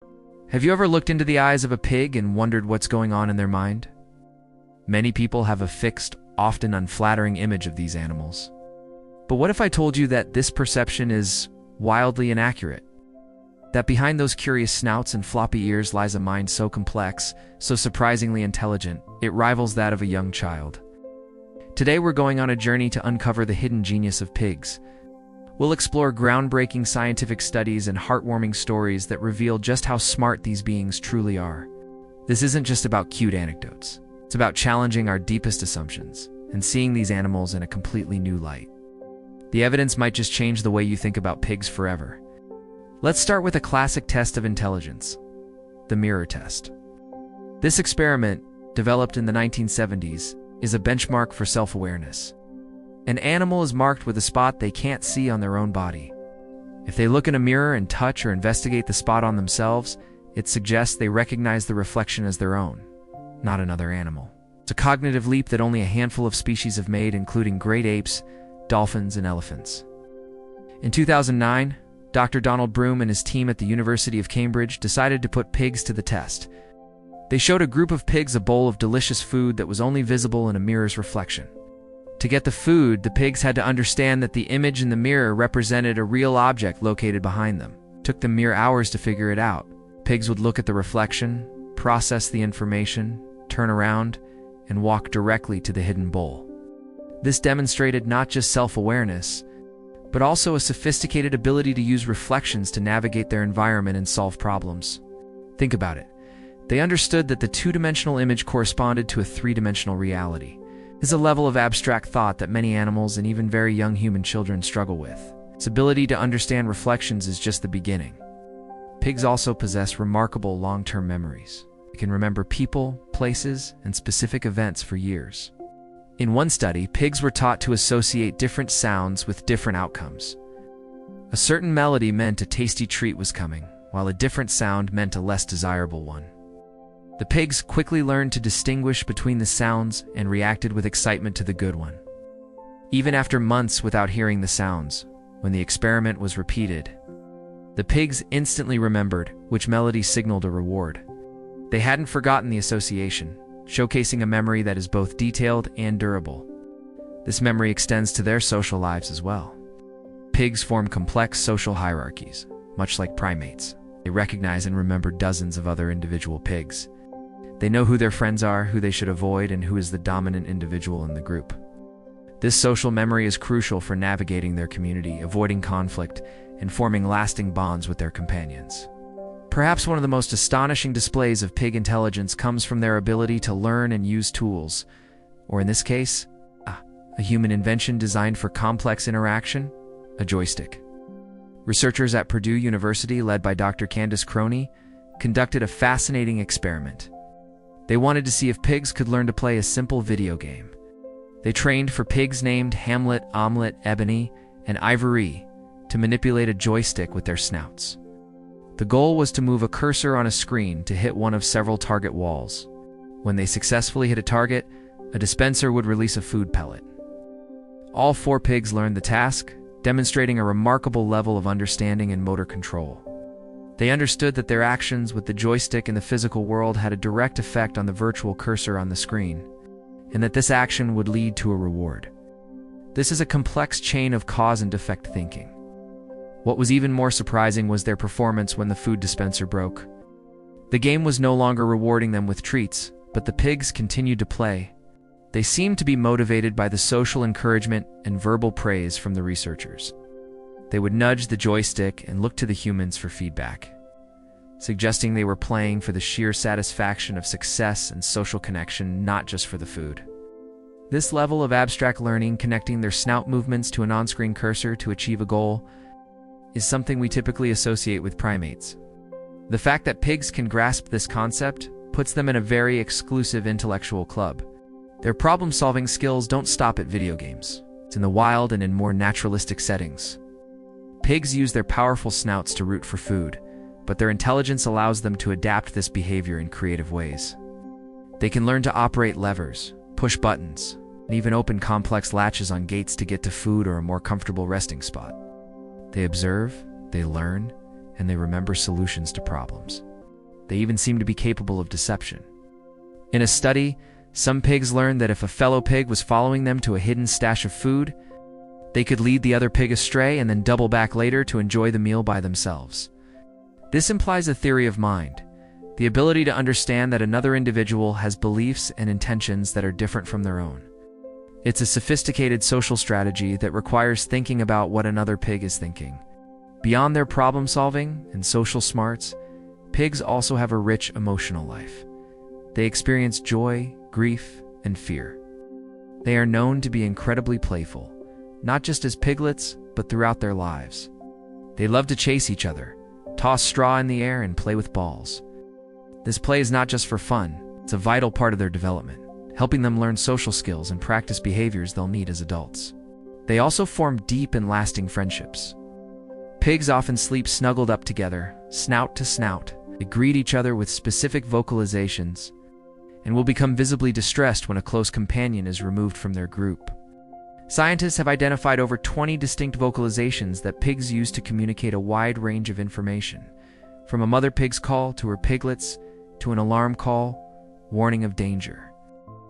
Have you ever looked into the eyes of a pig and wondered what's going on in their mind? Many people have a fixed, often unflattering image of these animals. But what if I told you that this perception is wildly inaccurate? That behind those curious snouts and floppy ears lies a mind so complex, so surprisingly intelligent, it rivals that of a young child. Today we're going on a journey to uncover the hidden genius of pigs. We'll explore groundbreaking scientific studies and heartwarming stories that reveal just how smart these beings truly are. This isn't just about cute anecdotes. It's about challenging our deepest assumptions and seeing these animals in a completely new light. The evidence might just change the way you think about pigs forever. Let's start with a classic test of intelligence, the mirror test. This experiment, developed in the 1970s, is a benchmark for self-awareness. An animal is marked with a spot they can't see on their own body. If they look in a mirror and touch or investigate the spot on themselves, it suggests they recognize the reflection as their own, not another animal. It's a cognitive leap that only a handful of species have made, including great apes, dolphins, and elephants. In 2009, Dr. Donald Broom and his team at the University of Cambridge decided to put pigs to the test. They showed a group of pigs a bowl of delicious food that was only visible in a mirror's reflection. To get the food, the pigs had to understand that the image in the mirror represented a real object located behind them. It took them mere hours to figure it out. Pigs would look at the reflection, process the information, turn around, and walk directly to the hidden bowl. This demonstrated not just self-awareness, but also a sophisticated ability to use reflections to navigate their environment and solve problems. Think about it. They understood that the two-dimensional image corresponded to a three-dimensional reality. This is a level of abstract thought that many animals and even very young human children struggle with. Its ability to understand reflections is just the beginning. Pigs also possess remarkable long-term memories. They can remember people, places, and specific events for years. In one study, pigs were taught to associate different sounds with different outcomes. A certain melody meant a tasty treat was coming, while a different sound meant a less desirable one. The pigs quickly learned to distinguish between the sounds and reacted with excitement to the good one. Even after months without hearing the sounds, when the experiment was repeated, the pigs instantly remembered which melody signaled a reward. They hadn't forgotten the association, showcasing a memory that is both detailed and durable. This memory extends to their social lives as well. Pigs form complex social hierarchies, much like primates. They recognize and remember dozens of other individual pigs. They know who their friends are, who they should avoid, and who is the dominant individual in the group. This social memory is crucial for navigating their community, avoiding conflict, and forming lasting bonds with their companions. Perhaps one of the most astonishing displays of pig intelligence comes from their ability to learn and use tools, or in this case, a human invention designed for complex interaction, a joystick. Researchers at Purdue University, led by Dr. Candace Croney, conducted a fascinating experiment. They wanted to see if pigs could learn to play a simple video game. They trained for pigs named Hamlet, Omelette, Ebony, and Ivory to manipulate a joystick with their snouts. The goal was to move a cursor on a screen to hit one of several target walls. When they successfully hit a target, a dispenser would release a food pellet. All 4 pigs learned the task, demonstrating a remarkable level of understanding and motor control. They understood that their actions with the joystick in the physical world had a direct effect on the virtual cursor on the screen, and that this action would lead to a reward. This is a complex chain of cause and effect thinking. What was even more surprising was their performance when the food dispenser broke. The game was no longer rewarding them with treats, but the pigs continued to play. They seemed to be motivated by the social encouragement and verbal praise from the researchers. They would nudge the joystick and look to the humans for feedback, suggesting they were playing for the sheer satisfaction of success and social connection, not just for the food. This level of abstract learning, connecting their snout movements to an on-screen cursor to achieve a goal, is something we typically associate with primates. The fact that pigs can grasp this concept puts them in a very exclusive intellectual club. Their problem-solving skills don't stop at video games. It's in the wild and in more naturalistic settings. Pigs use their powerful snouts to root for food, but their intelligence allows them to adapt this behavior in creative ways. They can learn to operate levers, push buttons, and even open complex latches on gates to get to food or a more comfortable resting spot. They observe, they learn, and they remember solutions to problems. They even seem to be capable of deception. In a study, some pigs learned that if a fellow pig was following them to a hidden stash of food, they could lead the other pig astray and then double back later to enjoy the meal by themselves. This implies a theory of mind, the ability to understand that another individual has beliefs and intentions that are different from their own. It's a sophisticated social strategy that requires thinking about what another pig is thinking. Beyond their problem-solving and social smarts, pigs also have a rich emotional life. They experience joy, grief, and fear. They are known to be incredibly playful, not just as piglets, but throughout their lives. They love to chase each other, toss straw in the air, and play with balls. This play is not just for fun, it's a vital part of their development, helping them learn social skills and practice behaviors they'll need as adults. They also form deep and lasting friendships. Pigs often sleep snuggled up together, snout to snout. They greet each other with specific vocalizations and will become visibly distressed when a close companion is removed from their group. Scientists have identified over 20 distinct vocalizations that pigs use to communicate a wide range of information, from a mother pig's call to her piglets to an alarm call, warning of danger.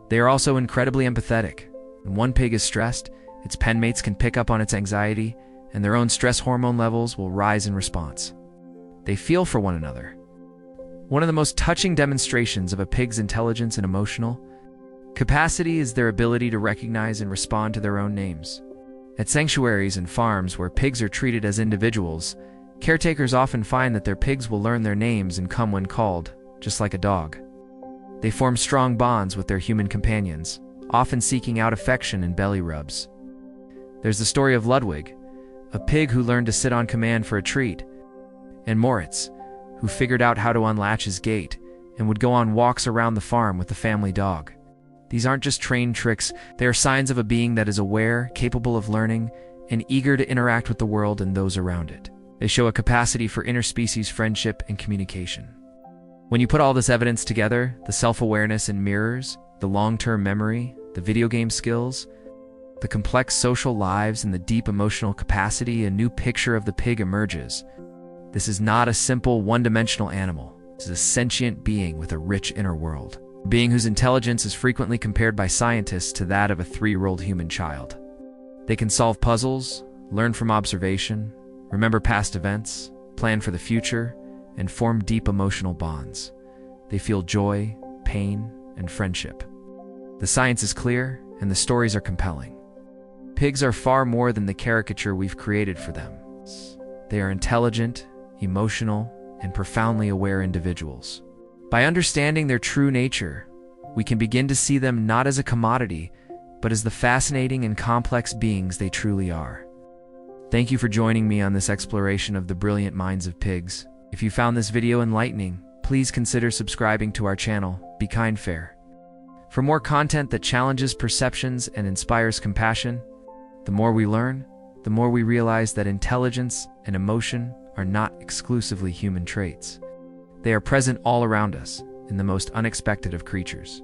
They are also incredibly empathetic. When one pig is stressed, its penmates can pick up on its anxiety, and their own stress hormone levels will rise in response. They feel for one another. One of the most touching demonstrations of a pig's intelligence and emotional capacity is their ability to recognize and respond to their own names. At sanctuaries and farms where pigs are treated as individuals, caretakers often find that their pigs will learn their names and come when called, just like a dog. They form strong bonds with their human companions, often seeking out affection and belly rubs. There's the story of Ludwig, a pig who learned to sit on command for a treat, and Moritz, who figured out how to unlatch his gate and would go on walks around the farm with the family dog. These aren't just trained tricks, they are signs of a being that is aware, capable of learning, and eager to interact with the world and those around it. They show a capacity for interspecies friendship and communication. When you put all this evidence together, the self-awareness in mirrors, the long-term memory, the video game skills, the complex social lives, and the deep emotional capacity, a new picture of the pig emerges. This is not a simple one-dimensional animal. This is a sentient being with a rich inner world. A being whose intelligence is frequently compared by scientists to that of a 3-year-old human child. They can solve puzzles, learn from observation, remember past events, plan for the future, and form deep emotional bonds. They feel joy, pain, and friendship. The science is clear, and the stories are compelling. Pigs are far more than the caricature we've created for them. They are intelligent, emotional, and profoundly aware individuals. By understanding their true nature, we can begin to see them not as a commodity, but as the fascinating and complex beings they truly are. Thank you for joining me on this exploration of the brilliant minds of pigs. If you found this video enlightening, please consider subscribing to our channel, Be Kind Fair. For more content that challenges perceptions and inspires compassion, the more we learn, the more we realize that intelligence and emotion are not exclusively human traits. They are present all around us, in the most unexpected of creatures.